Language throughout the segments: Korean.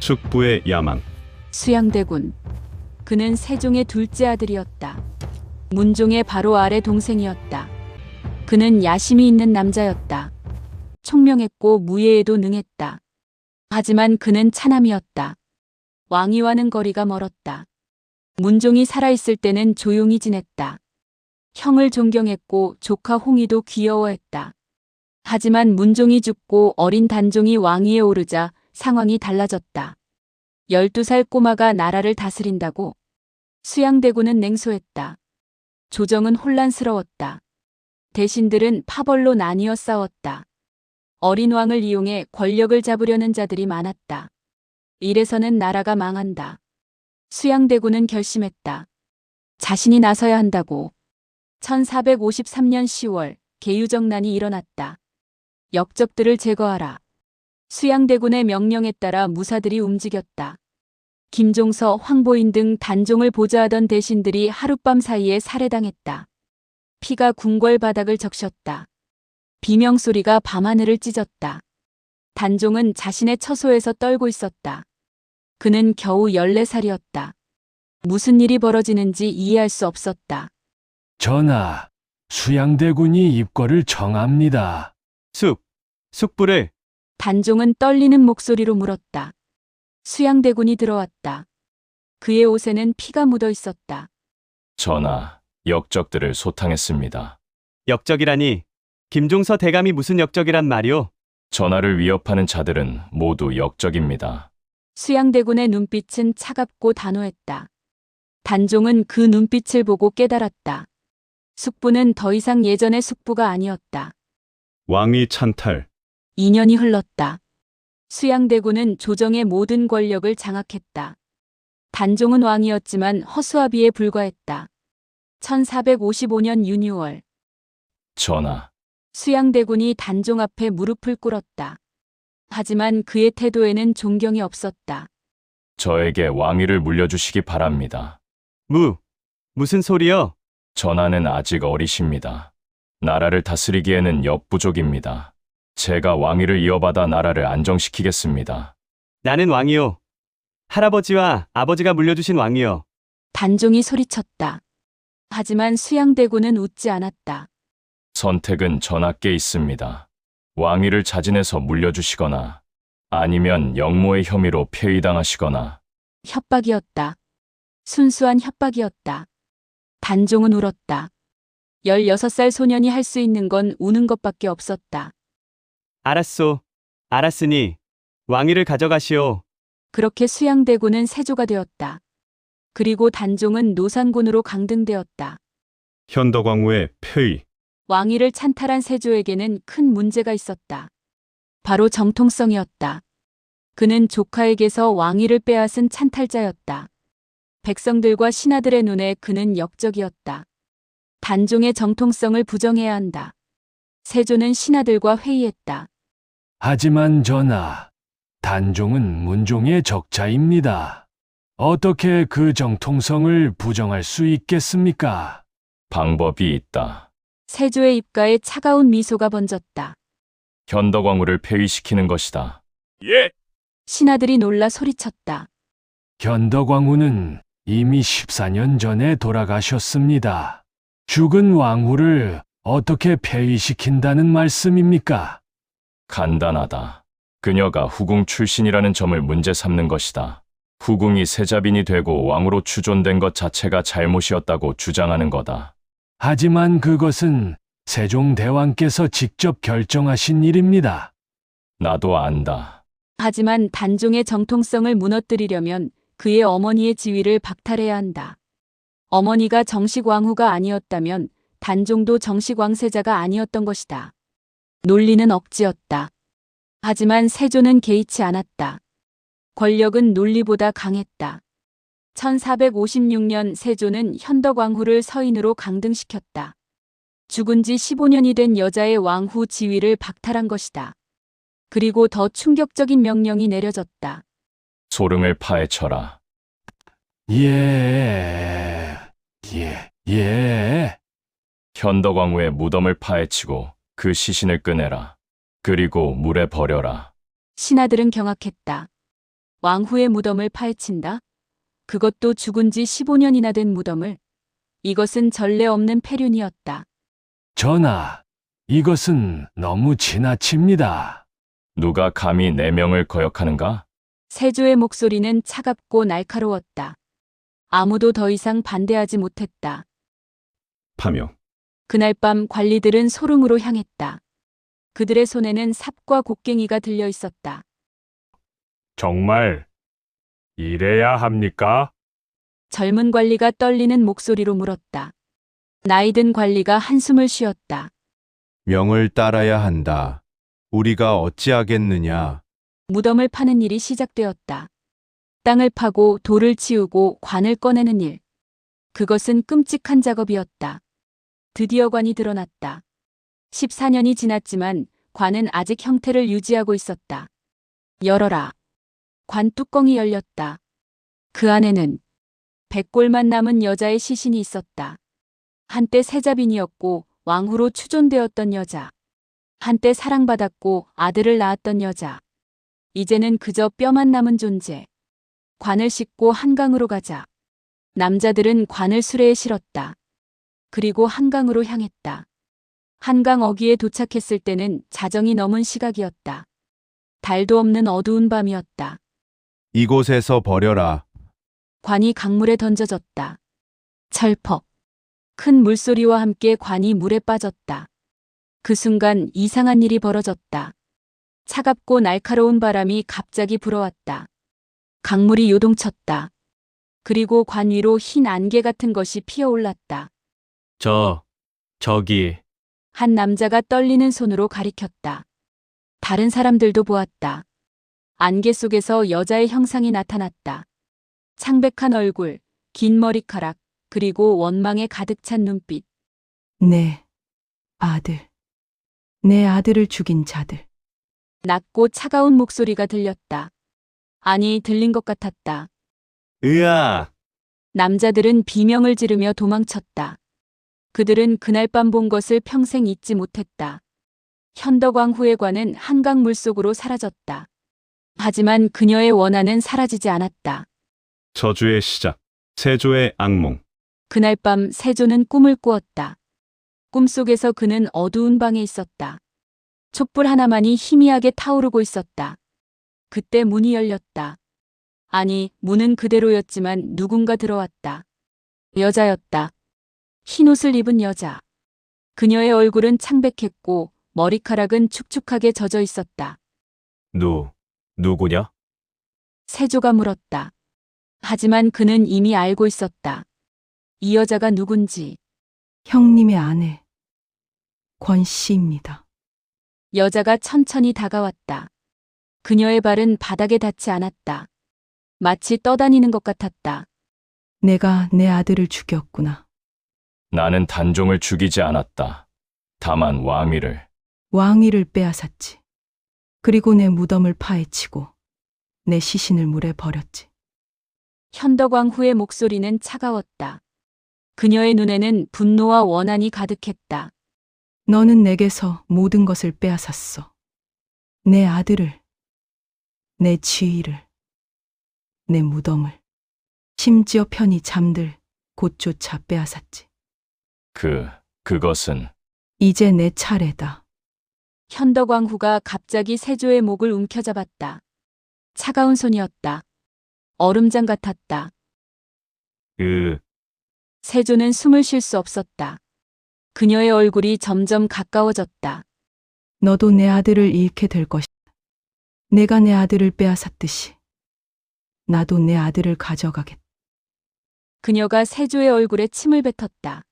숙부의 야망. 수양대군. 그는 세종의 둘째 아들이었다. 문종의 바로 아래 동생이었다. 그는 야심이 있는 남자였다. 총명했고 무예에도 능했다. 하지만 그는 차남이었다. 왕위와는 거리가 멀었다. 문종이 살아있을 때는 조용히 지냈다. 형을 존경했고 조카 홍의도 귀여워했다. 하지만 문종이 죽고 어린 단종이 왕위에 오르자 상황이 달라졌다. 12살 꼬마가 나라를 다스린다고? 수양대군은 냉소했다. 조정은 혼란스러웠다. 대신들은 파벌로 나뉘어 싸웠다. 어린 왕을 이용해 권력을 잡으려는 자들이 많았다. 이래서는 나라가 망한다. 수양대군은 결심했다. 자신이 나서야 한다고. 1453년 10월 계유정난이 일어났다. 역적들을 제거하라. 수양대군의 명령에 따라 무사들이 움직였다. 김종서, 황보인 등 단종을 보좌하던 대신들이 하룻밤 사이에 살해당했다. 피가 궁궐 바닥을 적셨다. 비명소리가 밤하늘을 찢었다. 단종은 자신의 처소에서 떨고 있었다. 그는 겨우 14살이었다. 무슨 일이 벌어지는지 이해할 수 없었다. 전하, 수양대군이 입궐을 청합니다. 숙부를. 단종은 떨리는 목소리로 물었다. 수양대군이 들어왔다. 그의 옷에는 피가 묻어 있었다. 전하, 역적들을 소탕했습니다. 역적이라니. 김종서 대감이 무슨 역적이란 말이오? 전하를 위협하는 자들은 모두 역적입니다. 수양대군의 눈빛은 차갑고 단호했다. 단종은 그 눈빛을 보고 깨달았다. 숙부는 더 이상 예전의 숙부가 아니었다. 왕위 찬탈. 2년이 흘렀다. 수양대군은 조정의 모든 권력을 장악했다. 단종은 왕이었지만 허수아비에 불과했다. 1455년 윤유월. 전하, 수양대군이 단종 앞에 무릎을 꿇었다. 하지만 그의 태도에는 존경이 없었다. 저에게 왕위를 물려주시기 바랍니다. 무슨 소리여? 전하는 아직 어리십니다. 나라를 다스리기에는 역부족입니다. 제가 왕위를 이어받아 나라를 안정시키겠습니다. 나는 왕이요. 할아버지와 아버지가 물려주신 왕이요. 단종이 소리쳤다. 하지만 수양대군은 웃지 않았다. 선택은 전하께 있습니다. 왕위를 자진해서 물려주시거나 아니면 역모의 혐의로 폐위당하시거나. 협박이었다. 순수한 협박이었다. 단종은 울었다. 16살 소년이 할 수 있는 건 우는 것밖에 없었다. 알았소. 알았으니 왕위를 가져가시오. 그렇게 수양대군은 세조가 되었다. 그리고 단종은 노산군으로 강등되었다. 현덕왕후의 폐위. 왕위를 찬탈한 세조에게는 큰 문제가 있었다. 바로 정통성이었다. 그는 조카에게서 왕위를 빼앗은 찬탈자였다. 백성들과 신하들의 눈에 그는 역적이었다. 단종의 정통성을 부정해야 한다. 세조는 신하들과 회의했다. 하지만 전하, 단종은 문종의 적자입니다. 어떻게 그 정통성을 부정할 수 있겠습니까? 방법이 있다. 세조의 입가에 차가운 미소가 번졌다. 현덕왕후를 폐위시키는 것이다. 신하들이 놀라 소리쳤다. 현덕왕후는 이미 14년 전에 돌아가셨습니다. 죽은 왕후를 어떻게 폐위시킨다는 말씀입니까? 간단하다. 그녀가 후궁 출신이라는 점을 문제 삼는 것이다. 후궁이 세자빈이 되고 왕으로 추존된 것 자체가 잘못이었다고 주장하는 거다. 하지만 그것은 세종대왕께서 직접 결정하신 일입니다. 나도 안다. 하지만 단종의 정통성을 무너뜨리려면 그의 어머니의 지위를 박탈해야 한다. 어머니가 정식 왕후가 아니었다면 단종도 정식 왕세자가 아니었던 것이다. 논리는 억지였다. 하지만 세조는 개의치 않았다. 권력은 논리보다 강했다. 1456년 세조는 현덕왕후를 서인으로 강등시켰다. 죽은 지 15년이 된 여자의 왕후 지위를 박탈한 것이다. 그리고 더 충격적인 명령이 내려졌다. 소름을 파헤쳐라. 예. 현덕왕후의 무덤을 파헤치고 그 시신을 꺼내라. 그리고 물에 버려라. 신하들은 경악했다. 왕후의 무덤을 파헤친다. 그것도 죽은 지 15년이나 된 무덤을. 이것은 전례 없는 폐륜이었다. 전하, 이것은 너무 지나칩니다. 누가 감히 내 명을 거역하는가? 세조의 목소리는 차갑고 날카로웠다. 아무도 더 이상 반대하지 못했다. 파명. 그날 밤 관리들은 소름으로 향했다. 그들의 손에는 삽과 곡괭이가 들려 있었다. 정말 이래야 합니까? 젊은 관리가 떨리는 목소리로 물었다. 나이든 관리가 한숨을 쉬었다. 명을 따라야 한다. 우리가 어찌하겠느냐. 무덤을 파는 일이 시작되었다. 땅을 파고 돌을 치우고 관을 꺼내는 일. 그것은 끔찍한 작업이었다. 드디어 관이 드러났다. 14년이 지났지만 관은 아직 형태를 유지하고 있었다. 열어라. 관 뚜껑이 열렸다. 그 안에는 백골만 남은 여자의 시신이 있었다. 한때 세자빈이었고 왕후로 추존되었던 여자. 한때 사랑받았고 아들을 낳았던 여자. 이제는 그저 뼈만 남은 존재. 관을 싣고 한강으로 가자. 남자들은 관을 수레에 실었다. 그리고 한강으로 향했다. 한강 어귀에 도착했을 때는 자정이 넘은 시각이었다. 달도 없는 어두운 밤이었다. 이곳에서 버려라. 관이 강물에 던져졌다. 철퍽. 큰 물소리와 함께 관이 물에 빠졌다. 그 순간 이상한 일이 벌어졌다. 차갑고 날카로운 바람이 갑자기 불어왔다. 강물이 요동쳤다. 그리고 관 위로 흰 안개 같은 것이 피어올랐다. 저기, 한 남자가 떨리는 손으로 가리켰다. 다른 사람들도 보았다. 안개 속에서 여자의 형상이 나타났다. 창백한 얼굴, 긴 머리카락, 그리고 원망에 가득 찬 눈빛. 내 아들, 내 아들을 죽인 자들. 낮고 차가운 목소리가 들렸다. 아니, 들린 것 같았다. 으아! 남자들은 비명을 지르며 도망쳤다. 그들은 그날 밤 본 것을 평생 잊지 못했다. 현덕왕후의 관은 한강 물속으로 사라졌다. 하지만 그녀의 원한은 사라지지 않았다. 저주의 시작. 세조의 악몽. 그날 밤 세조는 꿈을 꾸었다. 꿈속에서 그는 어두운 방에 있었다. 촛불 하나만이 희미하게 타오르고 있었다. 그때 문이 열렸다. 아니, 문은 그대로였지만 누군가 들어왔다. 여자였다. 흰 옷을 입은 여자. 그녀의 얼굴은 창백했고 머리카락은 축축하게 젖어 있었다. 누구냐? 세조가 물었다. 하지만 그는 이미 알고 있었다. 이 여자가 누군지. 형님의 아내, 권 씨입니다. 여자가 천천히 다가왔다. 그녀의 발은 바닥에 닿지 않았다. 마치 떠다니는 것 같았다. 내가 내 아들을 죽였구나. 나는 단종을 죽이지 않았다. 다만 왕위를. 왕위를 빼앗았지. 그리고 내 무덤을 파헤치고 내 시신을 물에 버렸지. 현덕왕후의 목소리는 차가웠다. 그녀의 눈에는 분노와 원한이 가득했다. 너는 내게서 모든 것을 빼앗았어. 내 아들을, 내 지위를, 내 무덤을, 심지어 편히 잠들 곳조차 빼앗았지. 그것은 이제 내 차례다. 현덕왕후가 갑자기 세조의 목을 움켜잡았다. 차가운 손이었다. 얼음장 같았다. 세조는 숨을 쉴 수 없었다. 그녀의 얼굴이 점점 가까워졌다. 너도 내 아들을 잃게 될 것이다. 내가 내 아들을 빼앗았듯이 나도 내 아들을 가져가겠다. 그녀가 세조의 얼굴에 침을 뱉었다.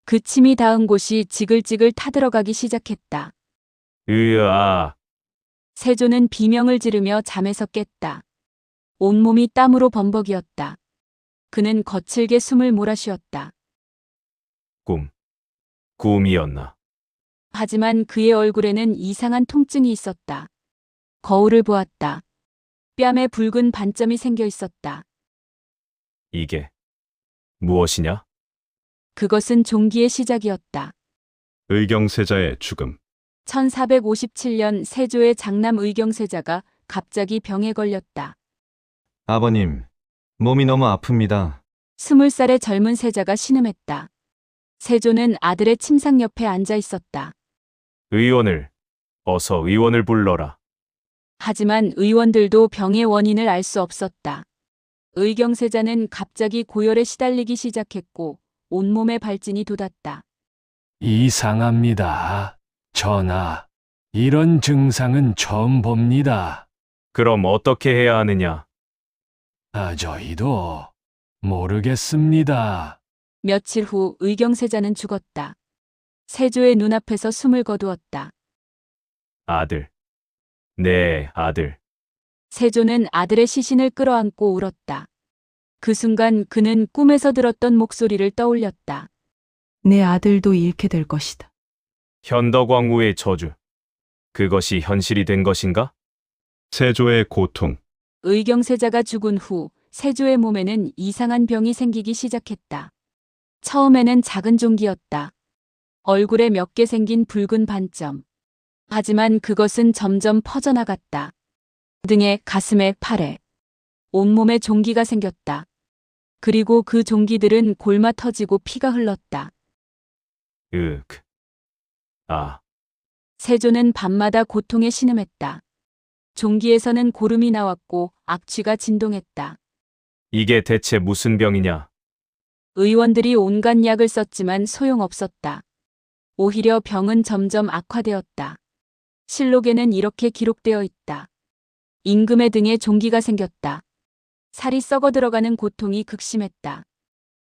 그 침이 닿은 곳이 지글지글 타들어가기 시작했다. 으아! 세조는 비명을 지르며 잠에서 깼다. 온몸이 땀으로 범벅이었다. 그는 거칠게 숨을 몰아쉬었다. 꿈이었나? 하지만 그의 얼굴에는 이상한 통증이 있었다. 거울을 보았다. 뺨에 붉은 반점이 생겨 있었다. 이게 무엇이냐? 그것은 종기의 시작이었다. 의경세자의 죽음. 1457년 세조의 장남 의경세자가 갑자기 병에 걸렸다. 아버님, 몸이 너무 아픕니다. 20살의 젊은 세자가 신음했다. 세조는 아들의 침상 옆에 앉아 있었다. 어서 의원을 불러라. 하지만 의원들도 병의 원인을 알 수 없었다. 의경세자는 갑자기 고열에 시달리기 시작했고 온몸에 발진이 돋았다. 이상합니다. 전하, 이런 증상은 처음 봅니다. 그럼 어떻게 해야 하느냐? 저희도 모르겠습니다. 며칠 후 의경세자는 죽었다. 세조의 눈앞에서 숨을 거두었다. 아들. 내 아들. 세조는 아들의 시신을 끌어안고 울었다. 그 순간 그는 꿈에서 들었던 목소리를 떠올렸다. 내 아들도 잃게 될 것이다. 현덕왕후의 저주. 그것이 현실이 된 것인가? 세조의 고통. 의경세자가 죽은 후 세조의 몸에는 이상한 병이 생기기 시작했다. 처음에는 작은 종기였다. 얼굴에 몇 개 생긴 붉은 반점. 하지만 그것은 점점 퍼져나갔다. 등에, 가슴에, 팔에. 온몸에 종기가 생겼다. 그리고 그 종기들은 골마 터지고 피가 흘렀다. 세조는 밤마다 고통에 신음했다. 종기에서는 고름이 나왔고 악취가 진동했다. 이게 대체 무슨 병이냐? 의원들이 온갖 약을 썼지만 소용없었다. 오히려 병은 점점 악화되었다. 실록에는 이렇게 기록되어 있다. 임금의 등에 종기가 생겼다. 살이 썩어 들어가는 고통이 극심했다.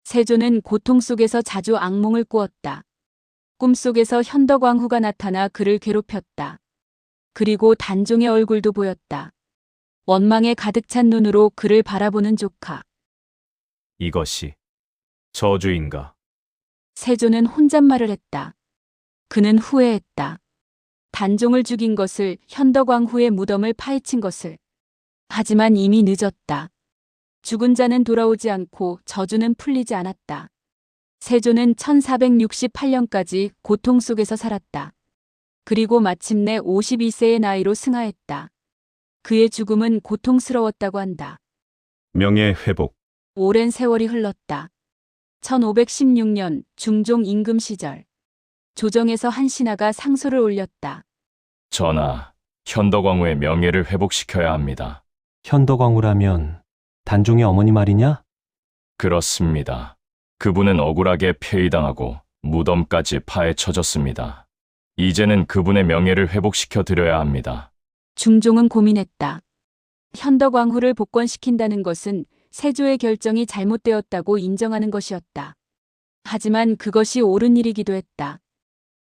세조는 고통 속에서 자주 악몽을 꾸었다. 꿈속에서 현덕왕후가 나타나 그를 괴롭혔다. 그리고 단종의 얼굴도 보였다. 원망에 가득 찬 눈으로 그를 바라보는 조카. 이것이 저주인가? 세조는 혼잣말을 했다. 그는 후회했다. 단종을 죽인 것을, 현덕왕후의 무덤을 파헤친 것을. 하지만 이미 늦었다. 죽은 자는 돌아오지 않고 저주는 풀리지 않았다. 세조는 1468년까지 고통 속에서 살았다. 그리고 마침내 52세의 나이로 승하했다. 그의 죽음은 고통스러웠다고 한다. 명예 회복. 오랜 세월이 흘렀다. 1516년 중종 임금 시절. 조정에서 한 신하가 상소를 올렸다. 전하, 현덕왕후의 명예를 회복시켜야 합니다. 현덕왕후라면 단종의 어머니 말이냐? 그렇습니다. 그분은 억울하게 폐위당하고 무덤까지 파헤쳐졌습니다. 이제는 그분의 명예를 회복시켜 드려야 합니다. 중종은 고민했다. 현덕왕후를 복권시킨다는 것은 세조의 결정이 잘못되었다고 인정하는 것이었다. 하지만 그것이 옳은 일이기도 했다.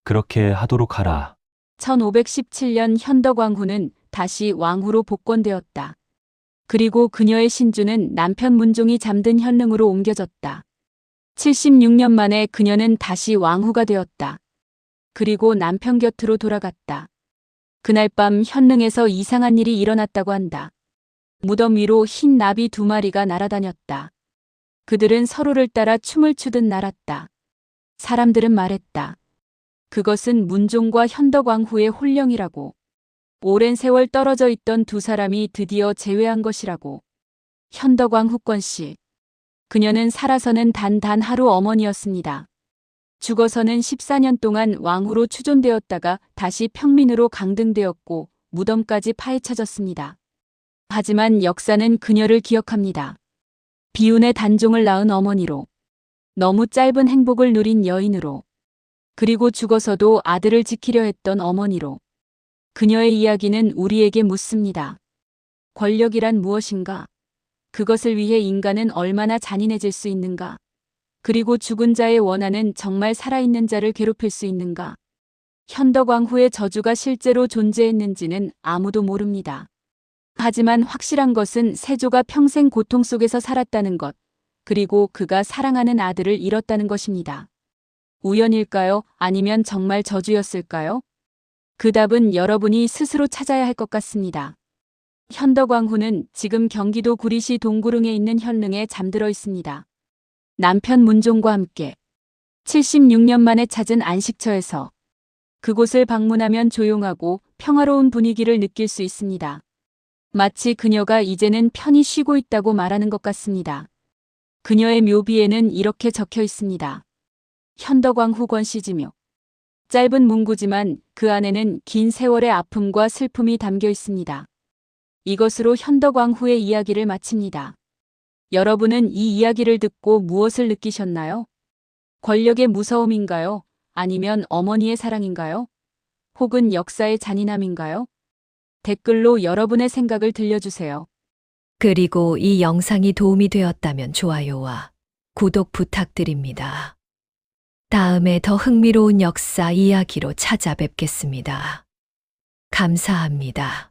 그렇게 하도록 하라. 1517년 현덕왕후는 다시 왕후로 복권되었다. 그리고 그녀의 신주는 남편 문종이 잠든 현릉으로 옮겨졌다. 76년 만에 그녀는 다시 왕후가 되었다. 그리고 남편 곁으로 돌아갔다. 그날 밤 현릉에서 이상한 일이 일어났다고 한다. 무덤 위로 흰 나비 2마리가 날아다녔다. 그들은 서로를 따라 춤을 추듯 날았다. 사람들은 말했다. 그것은 문종과 현덕왕후의 혼령이라고. 오랜 세월 떨어져 있던 두 사람이 드디어 재회한 것이라고. 현덕왕후권 씨. 그녀는 살아서는 단 하루 어머니였습니다. 죽어서는 14년 동안 왕후로 추존되었다가 다시 평민으로 강등되었고 무덤까지 파헤쳐졌습니다. 하지만 역사는 그녀를 기억합니다. 비운의 단종을 낳은 어머니로. 너무 짧은 행복을 누린 여인으로. 그리고 죽어서도 아들을 지키려 했던 어머니로. 그녀의 이야기는 우리에게 묻습니다. 권력이란 무엇인가? 그것을 위해 인간은 얼마나 잔인해질 수 있는가? 그리고 죽은 자의 원한은 정말 살아있는 자를 괴롭힐 수 있는가? 현덕왕후의 저주가 실제로 존재했는지는 아무도 모릅니다. 하지만 확실한 것은 세조가 평생 고통 속에서 살았다는 것, 그리고 그가 사랑하는 아들을 잃었다는 것입니다. 우연일까요? 아니면 정말 저주였을까요? 그 답은 여러분이 스스로 찾아야 할 것 같습니다. 현덕왕후는 지금 경기도 구리시 동구릉에 있는 현릉에 잠들어 있습니다. 남편 문종과 함께 76년 만에 찾은 안식처에서 그곳을 방문하면 조용하고 평화로운 분위기를 느낄 수 있습니다. 마치 그녀가 이제는 편히 쉬고 있다고 말하는 것 같습니다. 그녀의 묘비에는 이렇게 적혀 있습니다. 현덕왕후 권씨지묘. 짧은 문구지만 그 안에는 긴 세월의 아픔과 슬픔이 담겨 있습니다. 이것으로 현덕왕후의 이야기를 마칩니다. 여러분은 이 이야기를 듣고 무엇을 느끼셨나요? 권력의 무서움인가요? 아니면 어머니의 사랑인가요? 혹은 역사의 잔인함인가요? 댓글로 여러분의 생각을 들려주세요. 그리고 이 영상이 도움이 되었다면 좋아요와 구독 부탁드립니다. 다음에 더 흥미로운 역사 이야기로 찾아뵙겠습니다. 감사합니다.